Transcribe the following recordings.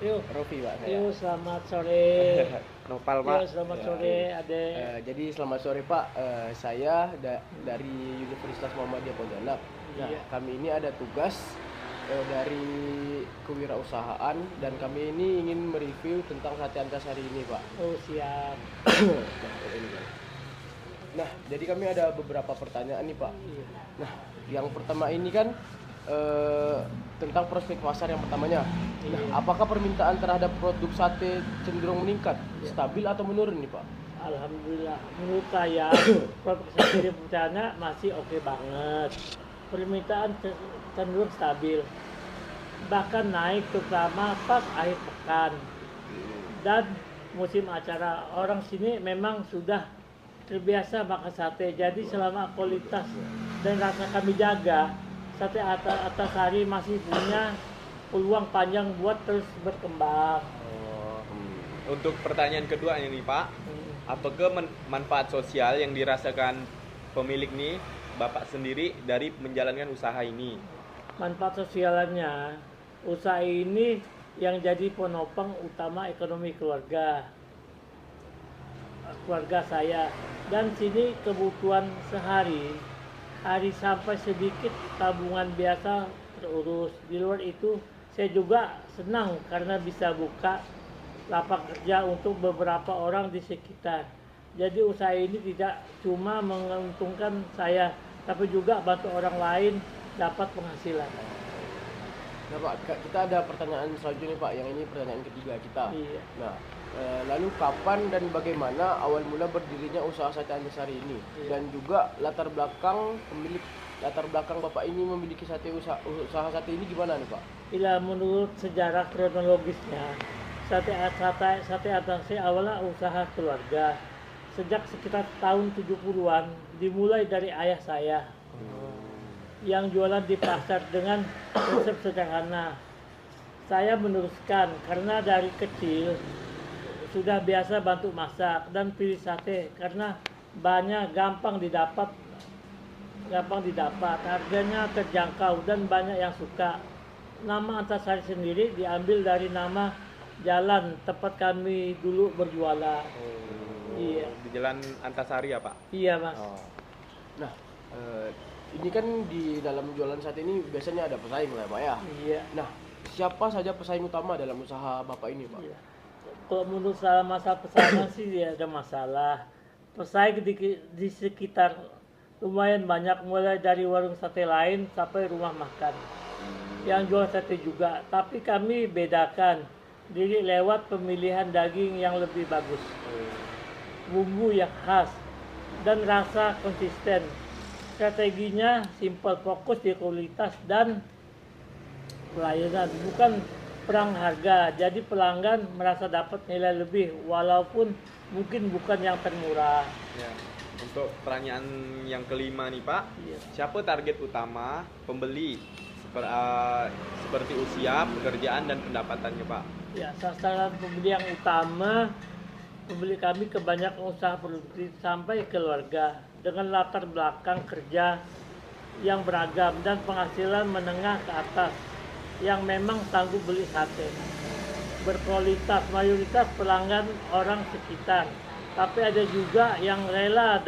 Yuk, Rofi Pak saya. yuk selamat sore. Nopal Pak. Yuk selamat Ya. sore, Ade. Jadi selamat sore Pak. Saya dari Universitas Muhammadiyah Pontianak. Nah, Iya. kami ini ada tugas dari kewirausahaan dan kami ini ingin mereview tentang sate Antasari ini Pak. Oh siap. Nah, ini, Pak. Nah, jadi kami ada beberapa pertanyaan nih Pak. Iya. Nah, yang pertama ini kan tentang prospek pasar yang pertamanya. Nah, Iya. apakah permintaan terhadap produk sate cenderung meningkat, Iya. stabil atau menurun nih Pak? Alhamdulillah, menurut saya produk sate Pontianak masih oke banget. Permintaan cenderung stabil, bahkan naik terutama pas akhir pekan dan musim acara. Orang sini memang sudah terbiasa makan sate, jadi selama kualitas dan rasa kami jaga, sate Antasari masih punya peluang panjang buat terus berkembang. Untuk pertanyaan kedua ini Pak, apakah manfaat sosial yang dirasakan pemilik nih Bapak sendiri dari menjalankan usaha ini? Manfaat sosialnya, usaha ini yang jadi penopang utama ekonomi keluarga saya, dan sini kebutuhan hari sampai sedikit tabungan biasa terurus. Di luar itu saya juga senang karena bisa buka lapak kerja untuk beberapa orang di sekitar. Jadi usaha ini tidak cuma menguntungkan saya, tapi juga bantu orang lain dapat penghasilan. Nah Pak, kita ada pertanyaan selanjutnya Pak, yang ini pertanyaan ketiga kita. Iya. Nah, lalu kapan dan bagaimana awal mula berdirinya usaha sate Antasari ini? Iya. Dan juga latar belakang Bapak ini memiliki usaha sate ini gimana nih Pak? Bila menurut sejarah kronologisnya, sate Antasari awalnya usaha keluarga. Sejak sekitar tahun 70-an dimulai dari ayah saya yang jualan di pasar dengan resep sederhana. Saya meneruskan karena dari kecil sudah biasa bantu masak dan pilih sate karena banyak gampang didapat, harganya terjangkau dan banyak yang suka. Nama Antasari sendiri diambil dari nama jalan tempat kami dulu berjualan. Iya. Di Jalan Antasari ya Pak? Iya Mas. Nah, ini kan di dalam jualan sate ini biasanya ada pesaing lah Pak ya. Iya. Nah, siapa saja pesaing utama dalam usaha Bapak ini Pak? Iya. Kalau menurut saya masalah pesanan sih ya ada masalah. Pesaing di sekitar lumayan banyak, mulai dari warung sate lain sampai rumah makan yang jual sate juga. Tapi kami bedakan diri lewat pemilihan daging yang lebih bagus, bumbu yang khas, dan rasa konsisten. Strateginya simpel, fokus di kualitas dan pelayanan, bukan perang harga. Jadi pelanggan merasa dapat nilai lebih walaupun mungkin bukan yang termurah. Ya. Untuk pertanyaan yang kelima nih Pak, Iya. siapa target utama pembeli seperti usia, pekerjaan dan pendapatannya Pak? Ya, sasaran pembeli yang utama, pembeli kami kebanyakan usaha produktif sampai keluarga dengan latar belakang kerja yang beragam dan penghasilan menengah ke atas yang memang sanggup beli sate berkualitas. Mayoritas pelanggan orang sekitar, tapi ada juga yang rela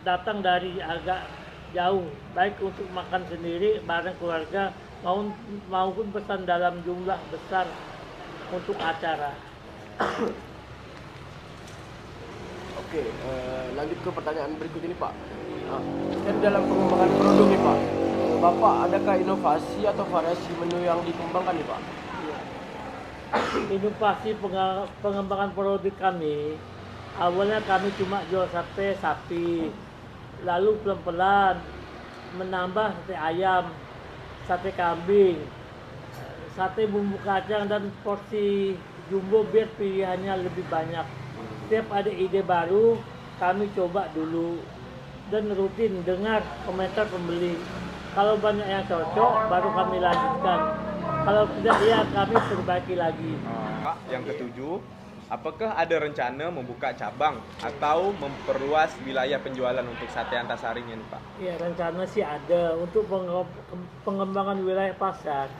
datang dari agak jauh, baik untuk makan sendiri bareng keluarga maupun pesan dalam jumlah besar untuk acara. Oke, lanjut ke pertanyaan berikut ini Pak. Nah, kan dalam pengembangan produk nih Pak, Bapak adakah inovasi atau variasi menu yang dikembangkan nih Pak? Inovasi pengembangan produk kami, awalnya kami cuma jual sate sapi, lalu pelan-pelan menambah sate ayam, sate kambing, sate bumbu kacang, dan porsi jumbo biar pilihannya lebih banyak. Setiap ada ide baru kami coba dulu dan rutin dengar komentar pembeli. Kalau banyak yang cocok baru kami lanjutkan, kalau tidak ya kami perbaiki lagi. Pak, yang ketujuh, apakah ada rencana membuka cabang atau memperluas wilayah penjualan untuk sate Antasari ini Pak? Ya, rencana sih ada untuk pengembangan wilayah pasar.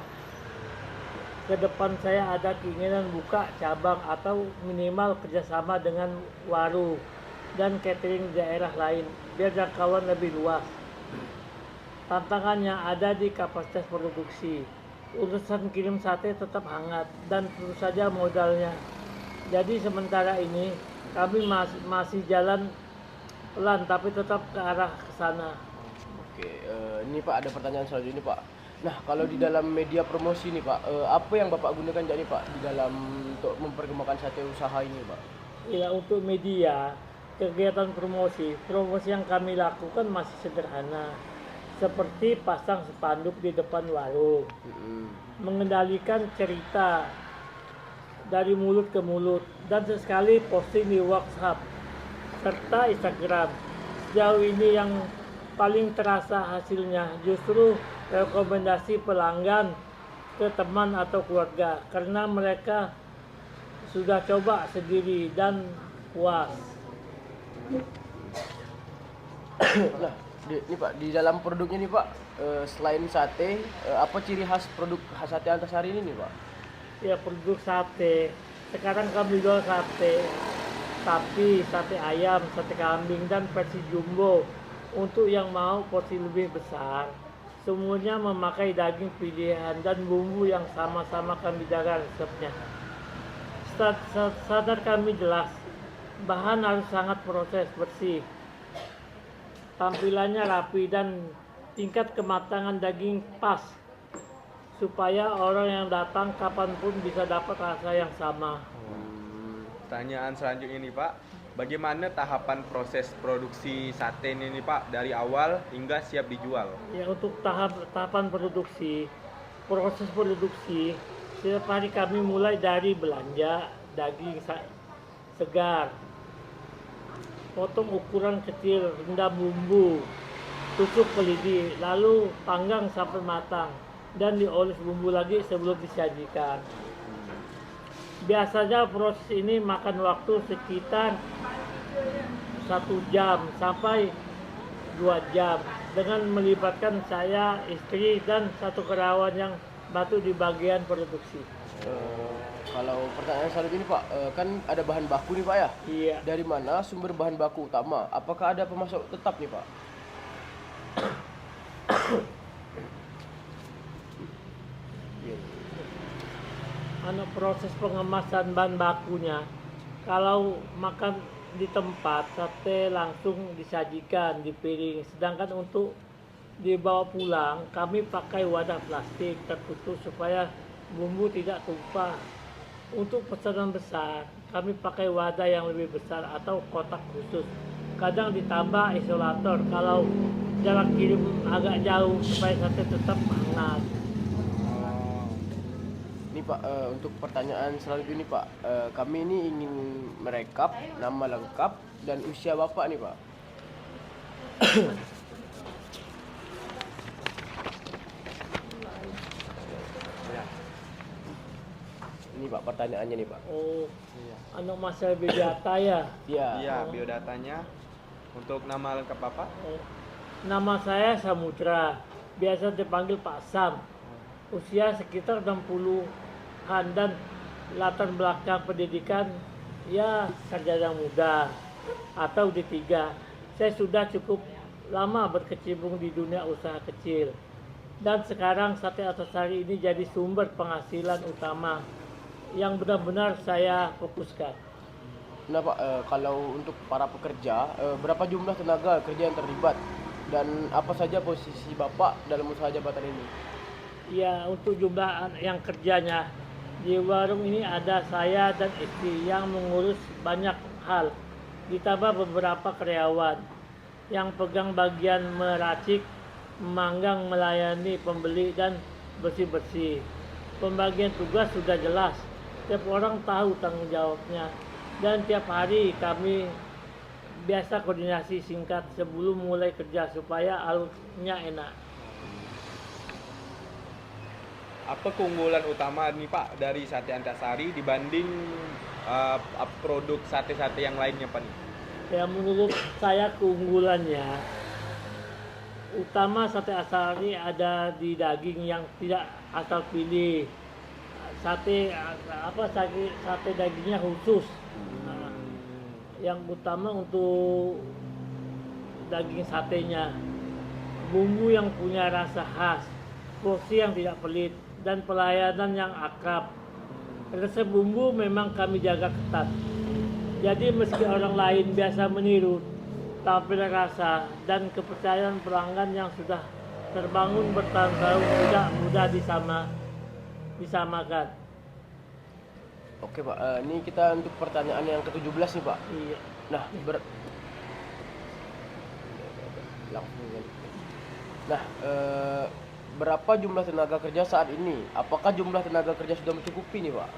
ke depan saya ada keinginan buka cabang atau minimal kerjasama dengan warung dan catering di daerah lain biar jangkauan lebih luas. Tantangannya ada di kapasitas produksi. Urusan kirim sate tetap hangat dan tentu saja modalnya. Jadi sementara ini kami masih jalan pelan tapi tetap ke arah ke sana. Oke, ini Pak ada pertanyaan selanjutnya Pak. Nah, kalau di dalam media promosi nih Pak, apa yang Bapak gunakan jadi Pak di dalam untuk memperkembangkan sate usaha ini Pak? Ya, untuk media, kegiatan promosi yang kami lakukan masih sederhana. Seperti pasang spanduk di depan warung, mengendalikan cerita dari mulut ke mulut, dan sesekali posting di WhatsApp serta Instagram. Sejauh ini yang paling terasa hasilnya justru rekomendasi pelanggan ke teman atau keluarga karena mereka sudah coba sendiri dan puas. Nah, ini Pak di dalam produknya nih Pak, selain sate, apa ciri khas produk sate Antasari ini nih Pak? Ya, produk sate. Sekarang kami jual sate sapi, sate ayam, sate kambing, dan versi jumbo. Untuk yang mau porsi lebih besar, semuanya memakai daging pilihan dan bumbu yang sama-sama kami jaga resepnya. Standar kami jelas, bahan harus sangat proses bersih, tampilannya rapi, dan tingkat kematangan daging pas supaya orang yang datang kapanpun bisa dapat rasa yang sama. Pertanyaan selanjutnya nih Pak, bagaimana tahapan proses produksi sate ini nih Pak dari awal hingga siap dijual? Ya, untuk tahapan proses produksi, setiap hari kami mulai dari belanja daging segar, potong ukuran kecil, rendam bumbu, tusuk ke lidi, lalu panggang sampai matang, dan dioles bumbu lagi sebelum disajikan. Biasanya proses ini makan waktu sekitar 1 jam sampai 2 jam dengan melibatkan saya, istri, dan 1 karyawan yang bantu di bagian produksi. Kalau pertanyaan selanjutnya ini Pak, kan ada bahan baku nih Pak ya? Iya. Dari mana sumber bahan baku utama? Apakah ada pemasok tetap nih Pak? Proses pengemasan bahan bakunya, kalau makan di tempat sate langsung disajikan di piring, sedangkan untuk dibawa pulang kami pakai wadah plastik tertutup supaya bumbu tidak tumpah. Untuk pesanan besar kami pakai wadah yang lebih besar atau kotak khusus, kadang ditambah isolator kalau jarak kirim agak jauh supaya sate tetap hangat. Ini Pak, untuk pertanyaan selanjutnya ini Pak, kami ini ingin merekap nama lengkap dan usia Bapak nih Pak. Ini Pak pertanyaannya nih Pak. Oh, masalah biodata ya. Iya, biodatanya untuk nama lengkap Bapak. Oh, nama saya Samudra, biasa dipanggil Pak Sam. Usia sekitar 60-an dan latar belakang pendidikan ya sarjana muda atau D3. Saya sudah cukup lama berkecimpung di dunia usaha kecil. Dan sekarang sate Antasari ini jadi sumber penghasilan utama yang benar-benar saya fokuskan. Nah Pak, kalau untuk para pekerja, berapa jumlah tenaga kerja yang terlibat dan apa saja posisi Bapak dalam usaha jabatan ini? Ya, untuk jumlah yang kerjanya di warung ini ada saya dan istri yang mengurus banyak hal, ditambah beberapa karyawan yang pegang bagian meracik, memanggang, melayani pembeli, dan bersih-bersih. Pembagian tugas sudah jelas, tiap orang tahu tanggung jawabnya, dan tiap hari kami biasa koordinasi singkat sebelum mulai kerja supaya alurnya enak. Apa keunggulan utama nih Pak dari sate Antasari dibanding produk sate-sate yang lainnya Pak nih? Ya, menurut saya keunggulannya utama sate Antasari ada di daging yang tidak asal pilih. sate dagingnya khusus. Nah, yang utama untuk daging satenya, bumbu yang punya rasa khas, porsi yang tidak pelit, dan pelayanan yang akrab. Resep bumbu memang kami jaga ketat. Jadi meski orang lain biasa meniru, tampil rasa dan kepercayaan pelanggan yang sudah terbangun bertahun-tahun tidak mudah disamakan. Oke Pak, ini kita untuk pertanyaan yang ke-17 nih Pak. Iya. Nah, Nah, berapa jumlah tenaga kerja saat ini? Apakah jumlah tenaga kerja sudah mencukupi nih Pak?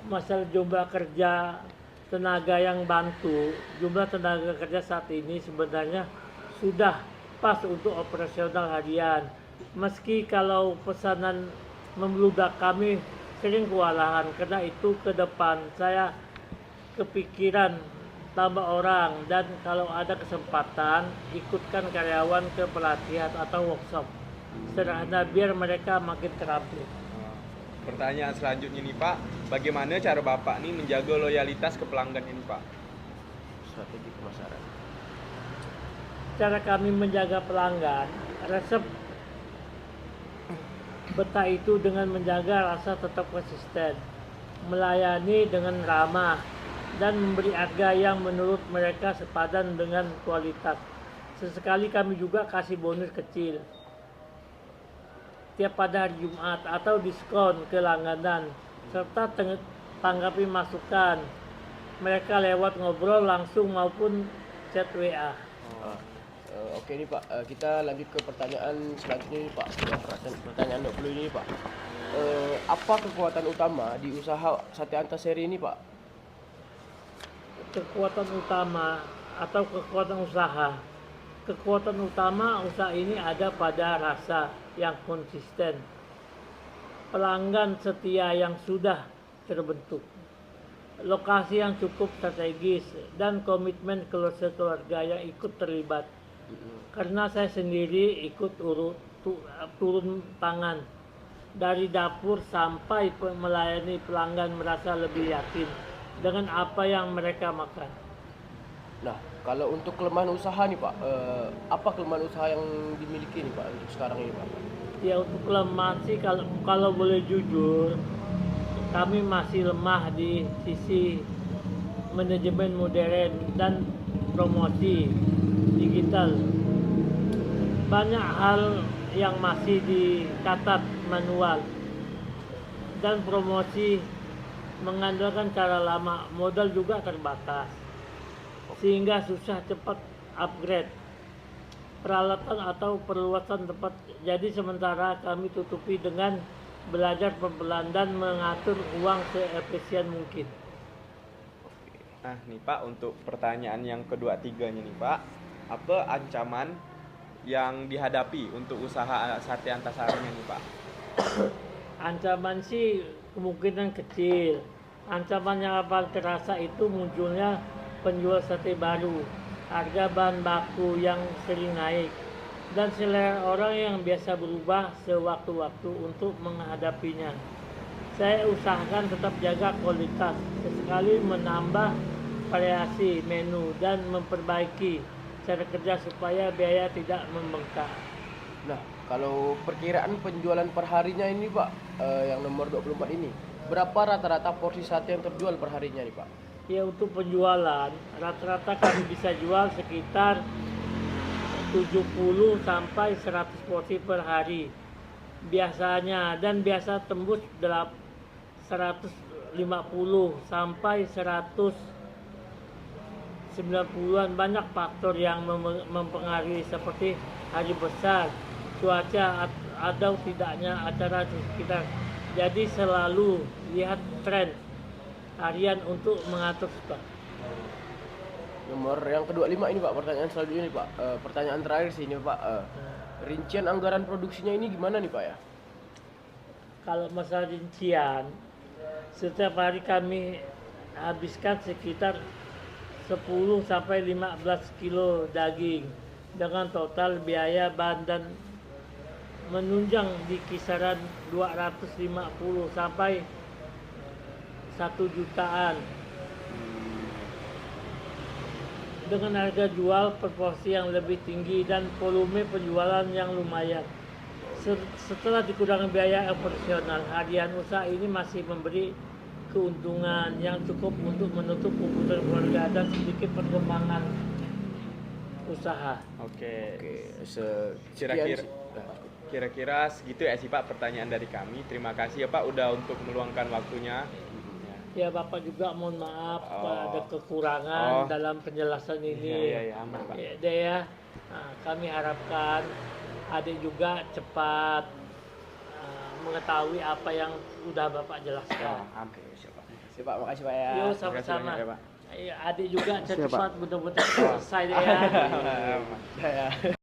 Masalah jumlah kerja tenaga yang bantu, jumlah tenaga kerja saat ini sebenarnya sudah pas untuk operasional harian. Meski kalau pesanan membludak, kami sering kewalahan. Karena itu ke depan saya kepikiran tambah orang, dan kalau ada kesempatan ikutkan karyawan ke pelatihan atau workshop sederhana biar mereka makin terampil. Pertanyaan selanjutnya nih Pak, bagaimana cara Bapak nih menjaga loyalitas ke pelanggan ini Pak? Strategi pemasaran. Cara kami menjaga pelanggan, resep betah itu dengan menjaga rasa tetap konsisten, melayani dengan ramah, dan memberi harga yang menurut mereka sepadan dengan kualitas. Sesekali kami juga kasih bonus kecil tiap pada hari Jumat atau diskon ke langganan, serta tanggapi masukan mereka lewat ngobrol langsung maupun chat WA. Oke nih Pak, kita lanjut ke pertanyaan selanjutnya nih Pak. Pertanyaan 20 ini Pak. Apa kekuatan utama di usaha Sate Antasari ini Pak? Kekuatan utama atau kekuatan usaha. Kekuatan utama usaha ini ada pada rasa yang konsisten, pelanggan setia yang sudah terbentuk, lokasi yang cukup strategis, dan komitmen keluarga yang ikut terlibat. Karena saya sendiri ikut turun tangan dari dapur sampai melayani pelanggan, merasa lebih yakin dengan apa yang mereka makan. Nah, kalau untuk kelemahan usaha nih Pak, apa kelemahan usaha yang dimiliki nih Pak untuk sekarang ini Pak? Ya, untuk kelemahan sih kalau boleh jujur, kami masih lemah di sisi manajemen modern dan promosi digital. Banyak hal yang masih dicatat manual, dan promosi mengandalkan cara lama, modal juga terbatas, sehingga susah cepat upgrade peralatan atau perluasan tempat. Jadi sementara kami tutupi dengan belajar pelan dan mengatur uang seefisien mungkin. Nah nih Pak, untuk pertanyaan yang kedua tiganya nih Pak, apa ancaman yang dihadapi untuk usaha Sate Antasarinya nih Pak? Ancaman sih kemungkinan kecil. Ancaman yang paling terasa itu munculnya penjual sate baru, harga bahan baku yang sering naik, dan selera orang yang biasa berubah sewaktu-waktu. Untuk menghadapinya, saya usahakan tetap jaga kualitas, sesekali menambah variasi menu, dan memperbaiki cara kerja supaya biaya tidak membengkak. Nah, kalau perkiraan penjualan perharinya ini Pak, yang nomor 24 ini, berapa rata-rata porsi sate yang terjual perharinya nih Pak? Ya, untuk penjualan rata-rata kami bisa jual sekitar 70 sampai 100 porsi per hari biasanya, dan biasa tembus 150 sampai 190-an. Banyak faktor yang mempengaruhi seperti hari besar, cuaca, atau tidaknya acara di sekitar. Jadi selalu lihat tren harian untuk mengatur stok. Nomor yang ke-25 ini Pak, pertanyaan selanjutnya nih Pak. Pertanyaan terakhir sih ini Pak. Rincian anggaran produksinya ini gimana nih Pak ya? Kalau masalah rincian, setiap hari kami habiskan sekitar 10 sampai 15 kilo daging dengan total biaya bahan dan menunjang di kisaran 250 sampai 1 jutaan dengan harga jual proporsi yang lebih tinggi dan volume penjualan yang lumayan. Setelah dikurangi biaya operasional, harian usaha ini masih memberi keuntungan yang cukup untuk menutup kebutuhan keluarga dan sedikit perkembangan usaha. Oke. Sekian Kira-kira sih. kira-kira segitu ya sih Pak pertanyaan dari kami. Terima kasih ya Pak udah untuk meluangkan waktunya. Ya Bapak juga mohon maaf Oh. ada kekurangan Oh. dalam penjelasan ini. Iya, aman Pak. Ya, deh ya. Nah, kami harapkan adik juga cepat mengetahui apa yang sudah Bapak jelaskan. Oke, siap Pak. Siap Pak, makasih Pak ya. Yo Terima kasih sama-sama. banyak ya, Pak. Iya, adik juga Siap, Pak. cepat benar-benar selesai deh ya. Aman. Ya.